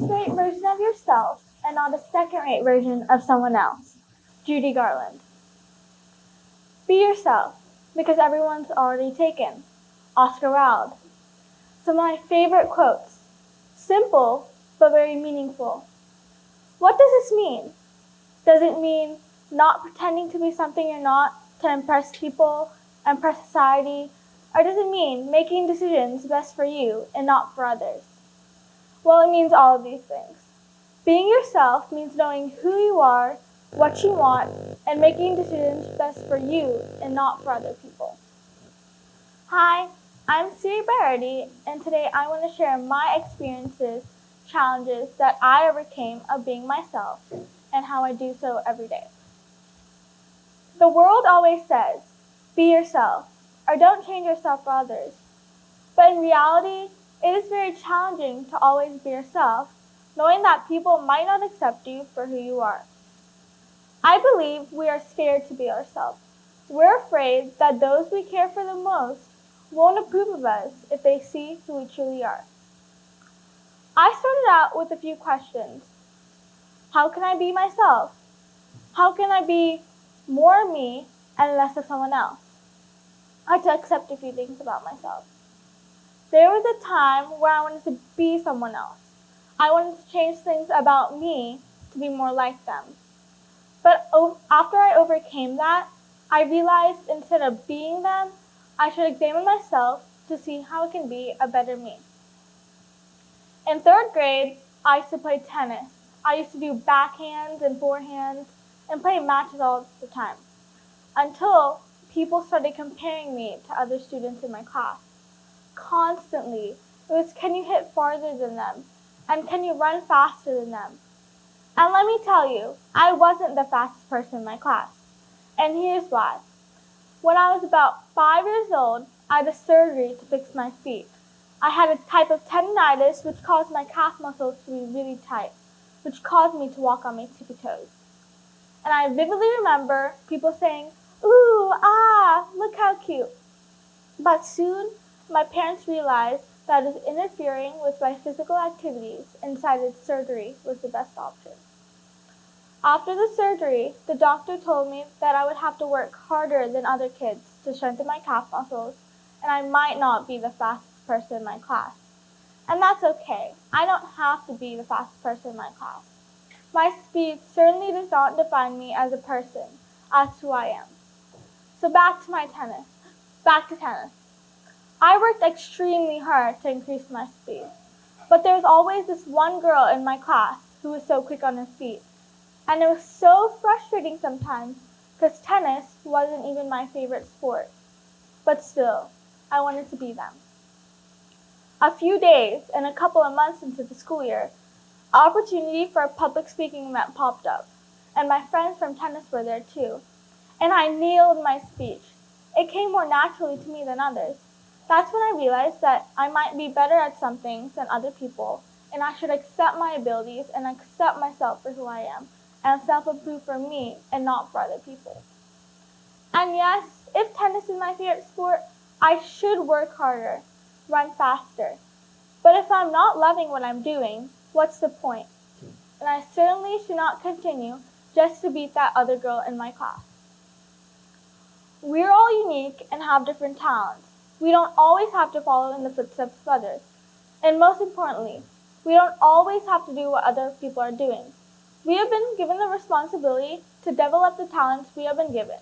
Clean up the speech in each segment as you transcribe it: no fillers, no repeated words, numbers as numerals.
first-rate version of yourself and not a second-rate version of someone else. Judy Garland. Be yourself, because everyone's already taken. Oscar Wilde. Some of my favorite quotes. Simple, but very meaningful. What does this mean? Does it mean not pretending to be something you're not to impress people, impress society, or does it mean making decisions best for you and not for others? Well, it means all of these things. Being yourself means knowing who you are, what you want, and making decisions best for you and not for other people. Hi, I'm Siri Barity, and today I want to share my experiences, challenges that I overcame of being myself, and how I do so every day. The world always says, be yourself, or don't change yourself for others. But in reality, it is very challenging to always be yourself, knowing that people might not accept you for who you are. I believe we are scared to be ourselves. We're afraid that those we care for the most won't approve of us if they see who we truly are. I started out with a few questions. How can I be myself? How can I be more me and less of someone else? I had to accept a few things about myself. There was a time where I wanted to be someone else. I wanted to change things about me to be more like them. But after I overcame that, I realized instead of being them, I should examine myself to see how I can be a better me. In third grade, I used to play tennis. I used to do backhands and forehands and play matches all the time, until people started comparing me to other students in my class. Constantly, it was, can you hit farther than them? And can you run faster than them? And let me tell you, I wasn't the fastest person in my class. And here's why. When I was about 5 years old, I had a surgery to fix my feet. I had a type of tendinitis which caused my calf muscles to be really tight, which caused me to walk on my tippy toes. And I vividly remember people saying, ooh, ah, look how cute. But soon, my parents realized that it was interfering with my physical activities and decided surgery was the best option. After the surgery, the doctor told me that I would have to work harder than other kids to strengthen my calf muscles, and I might not be the fastest person in my class. And that's okay. I don't have to be the fastest person in my class. My speed certainly does not define me as a person, as who I am. So back to tennis. I worked extremely hard to increase my speed, but there was always this one girl in my class who was so quick on her feet. And it was so frustrating sometimes because tennis wasn't even my favorite sport. But still, I wanted to be them. A few days and a couple of months into the school year, an opportunity for a public speaking event popped up, and my friends from tennis were there too. And I nailed my speech. It came more naturally to me than others. That's when I realized that I might be better at some things than other people, and I should accept my abilities and accept myself for who I am, and self-approve for me and not for other people. And yes, if tennis is my favorite sport, I should work harder, run faster. But if I'm not loving what I'm doing, what's the point? And I certainly should not continue just to beat that other girl in my class. We're all unique and have different talents. We don't always have to follow in the footsteps of others. And most importantly, we don't always have to do what other people are doing. We have been given the responsibility to develop the talents we have been given.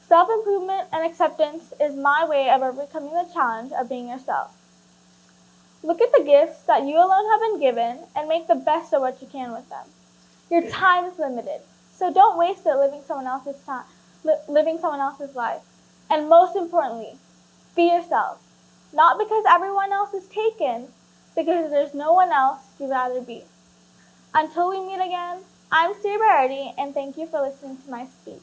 Self-improvement and acceptance is my way of overcoming the challenge of being yourself. Look at the gifts that you alone have been given and make the best of what you can with them. Your time is limited, so don't waste it living someone else's life. And most importantly, be yourself. Not because everyone else is taken, because there's no one else you'd rather be. Until we meet again, I'm Siri Barity, and thank you for listening to my speech.